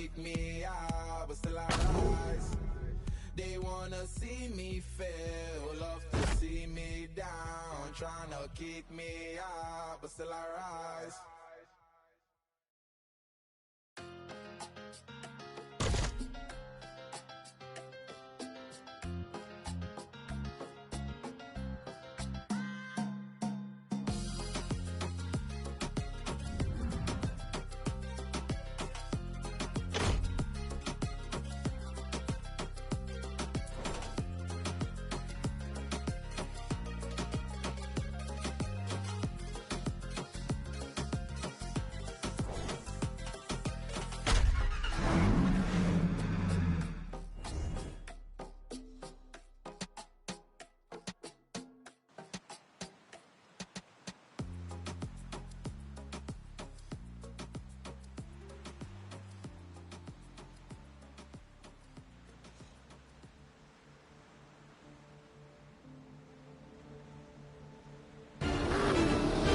kick me out, but still I rise. They wanna see me fail, love to see me down, trying to kick me out, but still I rise.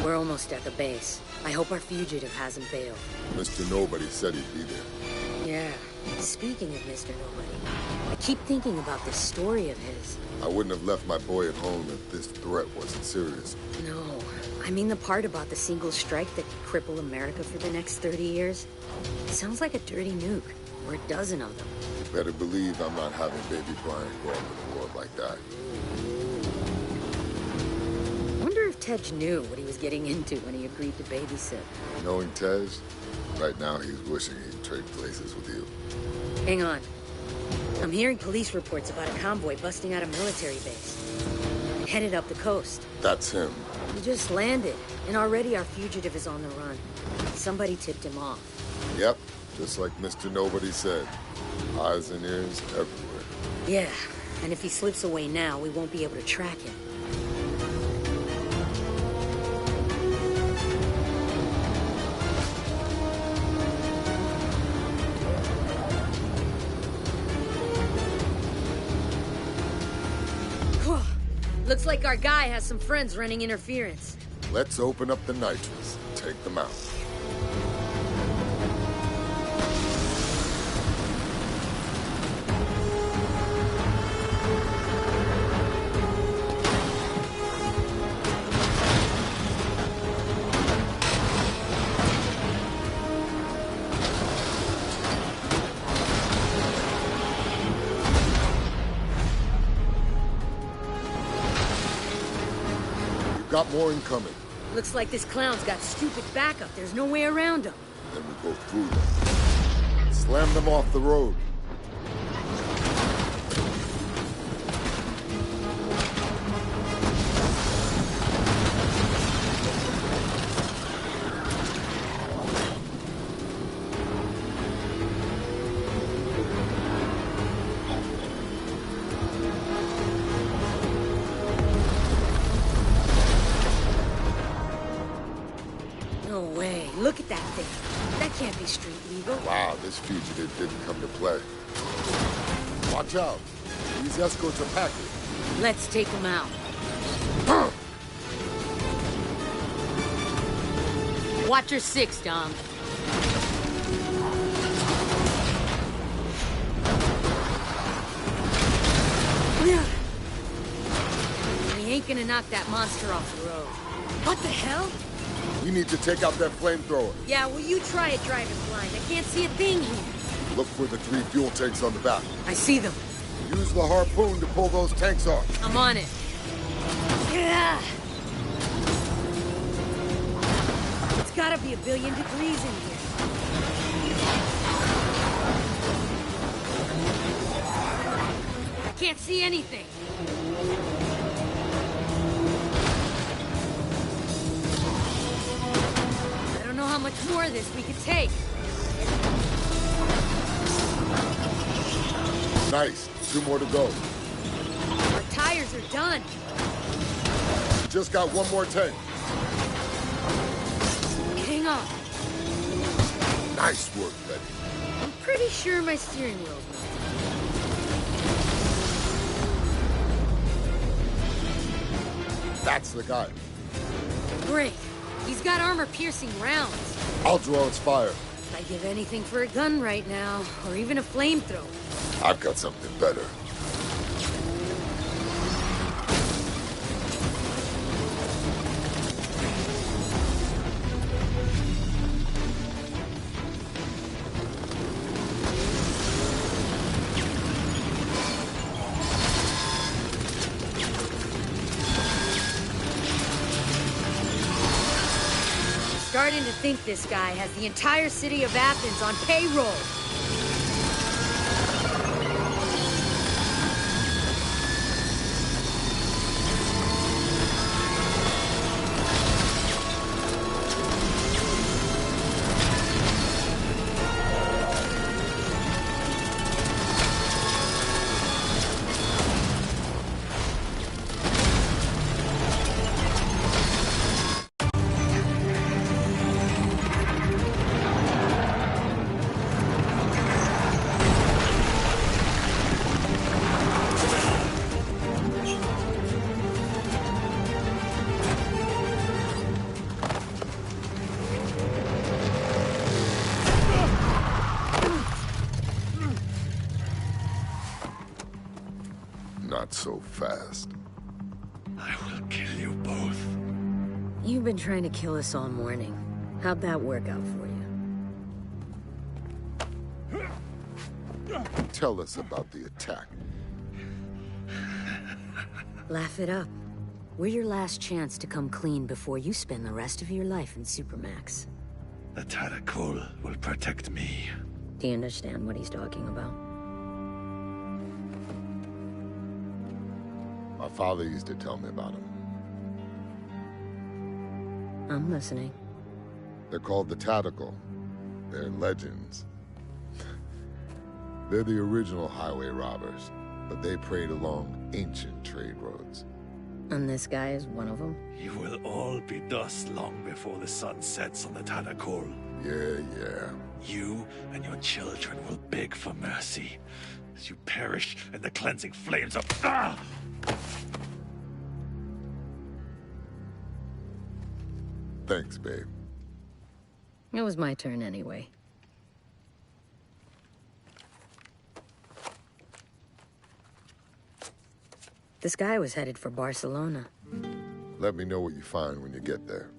We're almost at the base. I hope our fugitive hasn't bailed. Mr. Nobody said he'd be there. Yeah. Speaking of Mr. Nobody, I keep thinking about this story of his. I wouldn't have left my boy at home if this threat wasn't serious. No. I mean the part about the single strike that could cripple America for the next 30 years. It sounds like a dirty nuke, or a dozen of them. You better believe I'm not having baby Brian go up in the world like that. Tej knew what he was getting into when he agreed to babysit. Knowing Tej, right now he's wishing he'd trade places with you. Hang on. I'm hearing police reports about a convoy busting out a military base. Headed up the coast. That's him. He just landed, and already our fugitive is on the run. Somebody tipped him off. Yep, just like Mr. Nobody said. Eyes and ears everywhere. Yeah, and if he slips away now, we won't be able to track him. Looks like our guy has some friends running interference. Let's open up the nitrous and take them out. Got more incoming. Looks like this clown's got stupid backup. There's no way around him. Then we go through them. Slam them off the road. Look at that thing. That can't be street legal. Wow, this fugitive didn't come to play. Watch out. These escorts are packing. Let's take them out. Watch your six, Dom. We ain't gonna knock that monster off the road. What the hell? We need to take out that flamethrower. Yeah, well, you try it driving blind. I can't see a thing here. Look for the 3 fuel tanks on the back. I see them. Use the harpoon to pull those tanks off. I'm on it. Yeah. It's gotta be 1 billion degrees in here. I can't see anything. I don't know how much more of this we could take. Nice. 2 more to go. Our tires are done. Just got 1 more tank. Hang on. Nice work, Betty. I'm pretty sure my steering wheel's melted. That's the guy. Great. He's got armor-piercing rounds. I'll draw its fire. I'd give anything for a gun right now, or even a flamethrower. I've got something better. Starting to think this guy has the entire city of Athens on payroll. Not so fast. I will kill you both. You've been trying to kill us all morning. How'd that work out for you? Tell us about the attack. Laugh it up. We're your last chance to come clean before you spend the rest of your life in Supermax. The Tadakul will protect me. Do you understand what he's talking about? My father used to tell me about them. I'm listening. They're called the Tactical. They're legends. They're the original highway robbers, but they preyed along ancient trade roads. And this guy is one of them? You will all be dust long before the sun sets on the Tadakul. Yeah. You and your children will beg for mercy as you perish in the cleansing flames of... Ah! Thanks, babe. It was my turn anyway. This guy was headed for Barcelona. Let me know what you find when you get there.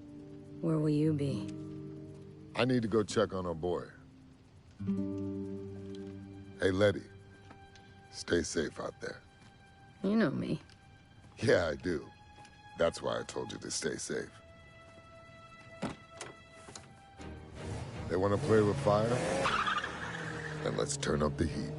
Where will you be? I need to go check on our boy. Hey, Letty. Stay safe out there. You know me. Yeah, I do. That's why I told you to stay safe. They want to play with fire? Then let's turn up the heat.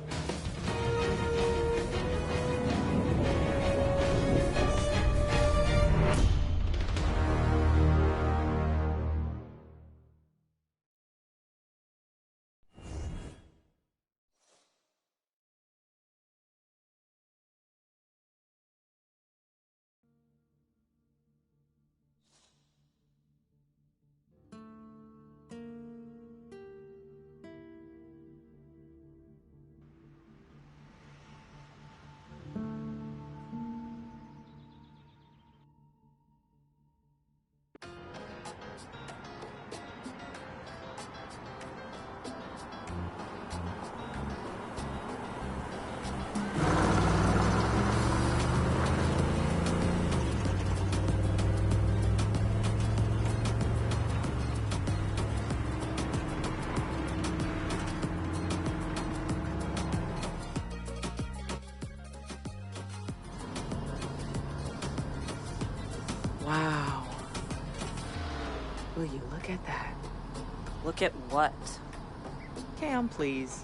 Wow. Will you look at that? Look at what? Cam, please.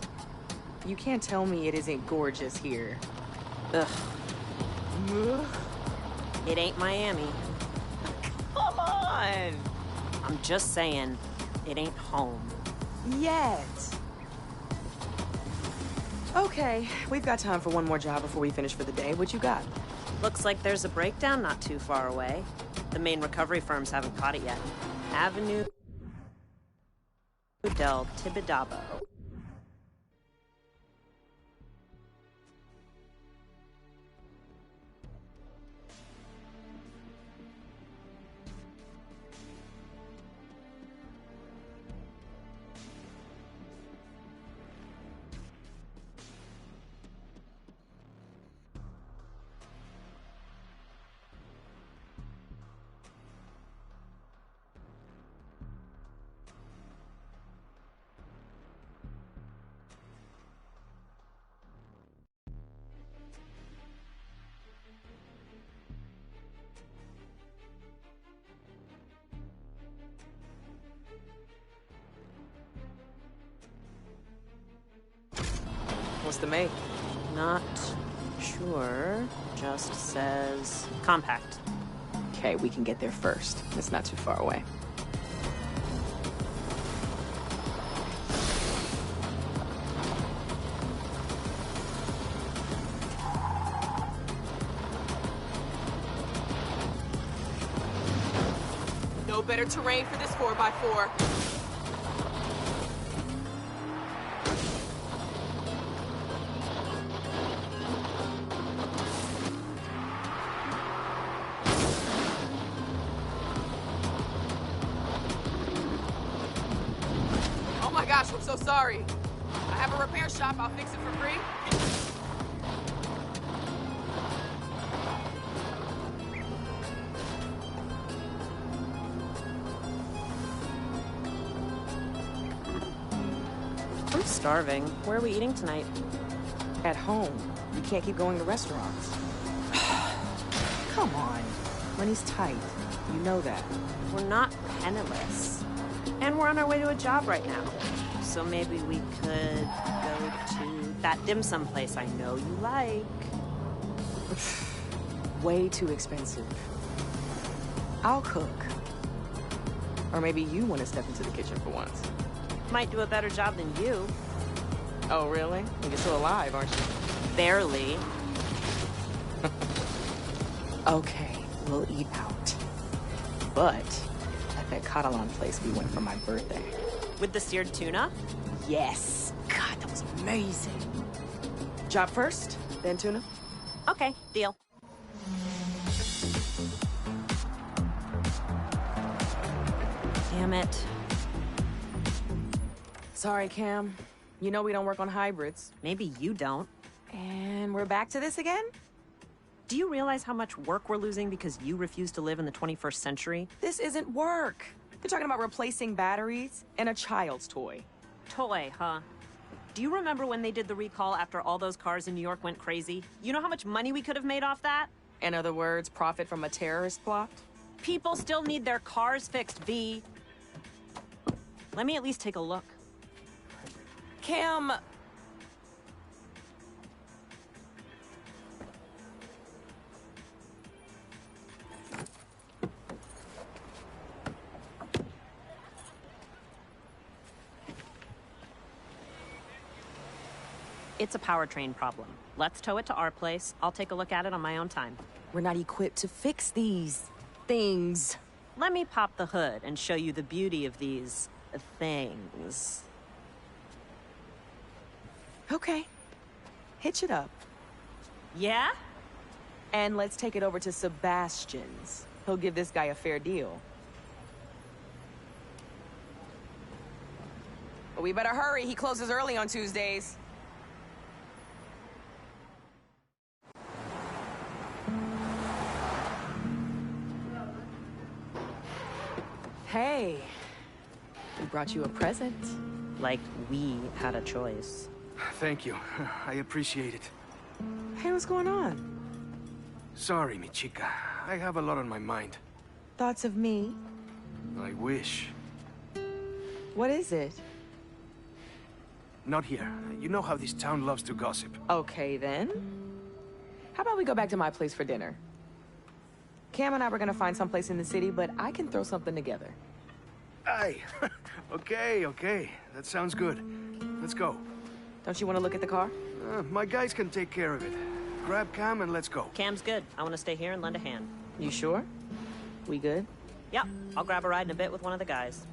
You can't tell me it isn't gorgeous here. Ugh, Ugh. it ain't Miami. Come on! I'm just saying, it ain't home. Yet. Okay, we've got time for one more job before we finish for the day. What you got? Looks like there's a breakdown not too far away. The main recovery firms haven't caught it yet. Avenue del Tibidabo. What's the make? Not sure. Just says compact. Okay, we can get there first. It's not too far away. No better terrain for this 4x4. Oh my gosh, I'm so sorry. I have a repair shop. I'll fix it for free. I'm starving. Where are we eating tonight? At home. You can't keep going to restaurants. Come on. Money's tight. You know that. We're not penniless. And we're on our way to a job right now. So maybe we could go to that dim sum place I know you like. Way too expensive. I'll cook. Or maybe you want to step into the kitchen for once. Might do a better job than you. Oh, really? Well, you're still alive, aren't you? Barely. Okay, we'll eat out. But at that Catalan place we went for my birthday. With the seared tuna? Yes. God, that was amazing. Job first, then tuna? Okay, deal. Damn it. Sorry, Cam. You know we don't work on hybrids. Maybe you don't. And we're back to this again? Do you realize how much work we're losing because you refuse to live in the 21st century? This isn't work. You're talking about replacing batteries and a child's toy. Toy, huh? Do you remember when they did the recall after all those cars in New York went crazy? You know how much money we could have made off that? In other words, profit from a terrorist plot? People still need their cars fixed, V. Let me at least take a look. Cam... It's a powertrain problem. Let's tow it to our place. I'll take a look at it on my own time. We're not equipped to fix these things. Let me pop the hood and show you the beauty of these things. Okay. Hitch it up. Yeah? And let's take it over to Sebastian's. He'll give this guy a fair deal. But we better hurry. He closes early on Tuesdays. Hey, we brought you a present. Like we had a choice. Thank you. I appreciate it. Hey, what's going on? Sorry, mi chica. I have a lot on my mind. Thoughts of me? I wish. What is it? Not here. You know how this town loves to gossip. Okay, then. How about we go back to my place for dinner? Cam and I were gonna find someplace in the city, but I can throw something together. Aye. Okay. That sounds good. Let's go. Don't you want to look at the car? My guys can take care of it. Grab Cam and let's go. Cam's good. I want to stay here and lend a hand. You sure? We good? Yep, I'll grab a ride in a bit with one of the guys.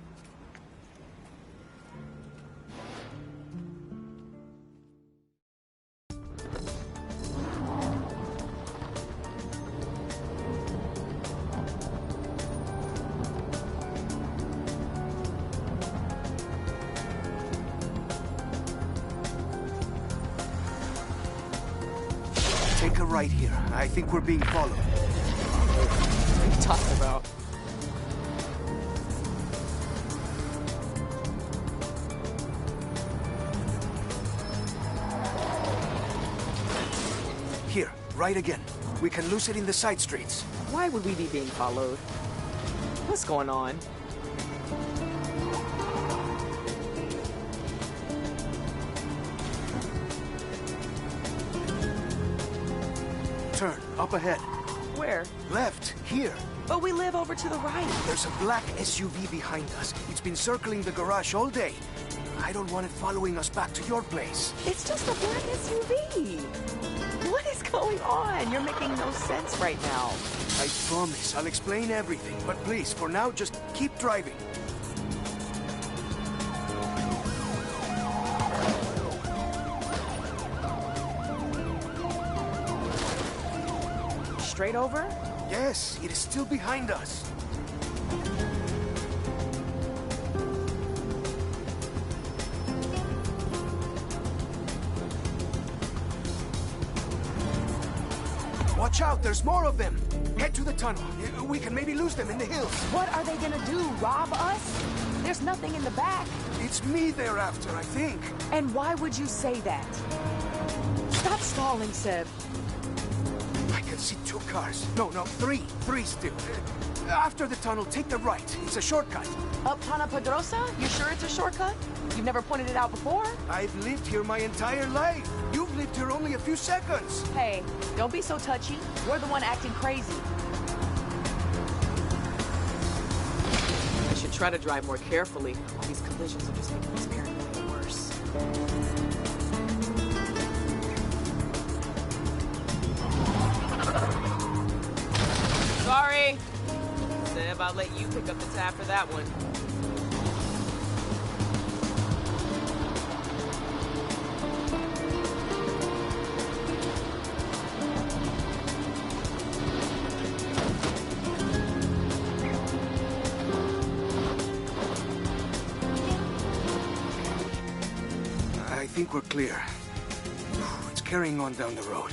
Take a right here. I think we're being followed. What are you talking about? Here, right again. We can lose it in the side streets. Why would we be being followed? What's going on? up ahead. Where? Left, here. But we live over to the right. There's a black SUV behind us. It's been circling the garage all day. I don't want it following us back to your place. It's just a black SUV. What is going on? You're making no sense right now. I promise I'll explain everything, but please, for now, just keep driving. Straight over? Yes, it is still behind us. Watch out, there's more of them. Head to the tunnel. We can maybe lose them in the hills. What are they gonna do, rob us? There's nothing in the back. It's me they're after, I think. And why would you say that? Stop stalling, Seb. I can see 2 cars. No, three. 3 still. After the tunnel, take the right. It's a shortcut. Up Pana Pedrosa? You sure it's a shortcut? You've never pointed it out before? I've lived here my entire life. You've lived here only a few seconds. Hey, don't be so touchy. We're the one acting crazy. I should try to drive more carefully. All these collisions are just making this paranoia worse. Sorry. Seb, I'll let you pick up the tab for that one. I think we're clear. It's carrying on down the road.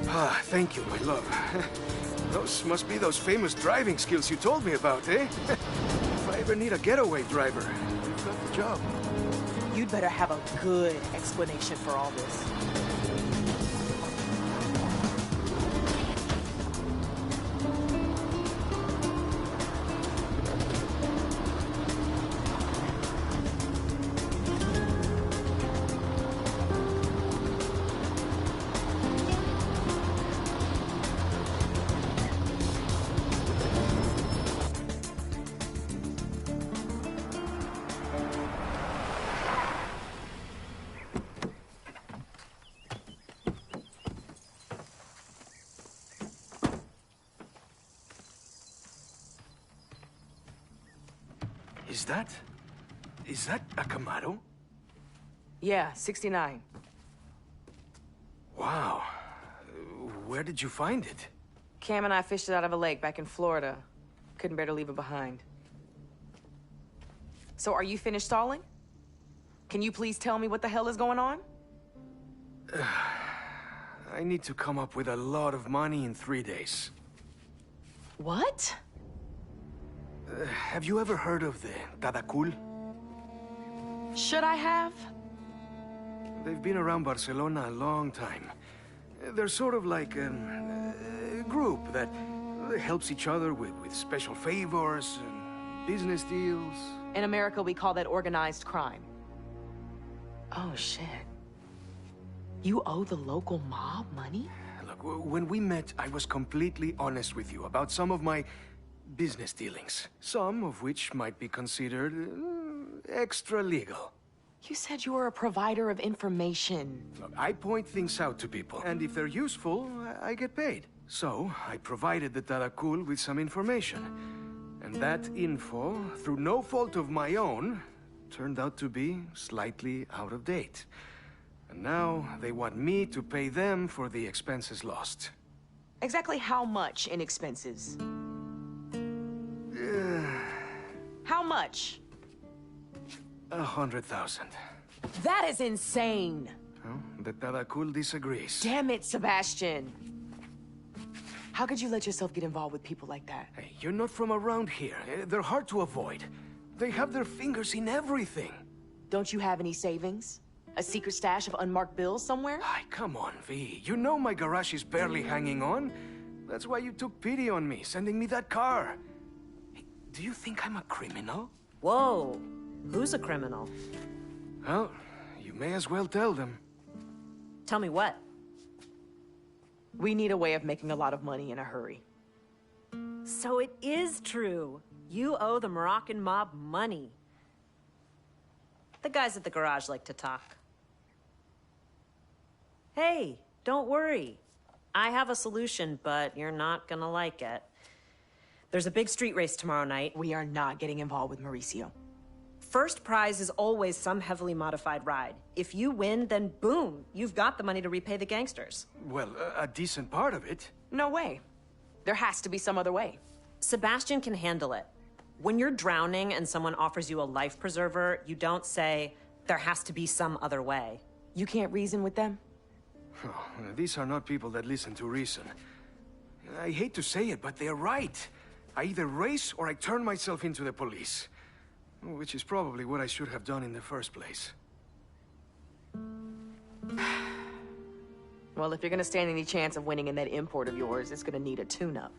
Ah, thank you, my love. Those must be those famous driving skills you told me about, eh? If I ever need a getaway driver, you've got the job. You'd better have a good explanation for all this. Is that a Camaro? Yeah, 69. Wow. Where did you find it? Cam and I fished it out of a lake back in Florida. Couldn't bear to leave it behind. So are you finished stalling? Can you please tell me what the hell is going on? I need to come up with a lot of money in 3 days. What? Have you ever heard of the Tadakul? Should I have? They've been around Barcelona a long time. They're sort of like a group that helps each other with special favors and business deals. In America, we call that organized crime. Oh, shit. You owe the local mob money? Look, when we met, I was completely honest with you about some of my business dealings. Some of which might be considered extra legal. You said you were a provider of information. Look, I point things out to people, and if they're useful, I get paid. So, I provided the Tadakul with some information. And that info, through no fault of my own, turned out to be slightly out of date. And now they want me to pay them for the expenses lost. Exactly how much in expenses? How much? 100,000. That is insane! Well, the Tadakul disagrees. Damn it, Sebastian! How could you let yourself get involved with people like that? Hey, you're not from around here. They're hard to avoid. They have their fingers in everything. Don't you have any savings? A secret stash of unmarked bills somewhere? Ay, come on, V. You know my garage is barely hanging on. That's why you took pity on me, sending me that car. Hey, do you think I'm a criminal? Whoa. Who's a criminal? Well, you may as well tell them. Tell me what? We need a way of making a lot of money in a hurry. So it is true. You owe the Moroccan mob money. The guys at the garage like to talk. Hey, don't worry. I have a solution, but you're not gonna like it. There's a big street race tomorrow night. We are not getting involved with Mauricio. First prize is always some heavily modified ride. If you win, then boom, you've got the money to repay the gangsters. Well, a decent part of it. No way. There has to be some other way. Sebastian can handle it. When you're drowning and someone offers you a life preserver, you don't say, there has to be some other way. You can't reason with them? Oh, these are not people that listen to reason. I hate to say it, but they're right. I either race or I turn myself into the police. Which is probably what I should have done in the first place. Well, if you're gonna stand any chance of winning in that import of yours, it's gonna need a tune-up.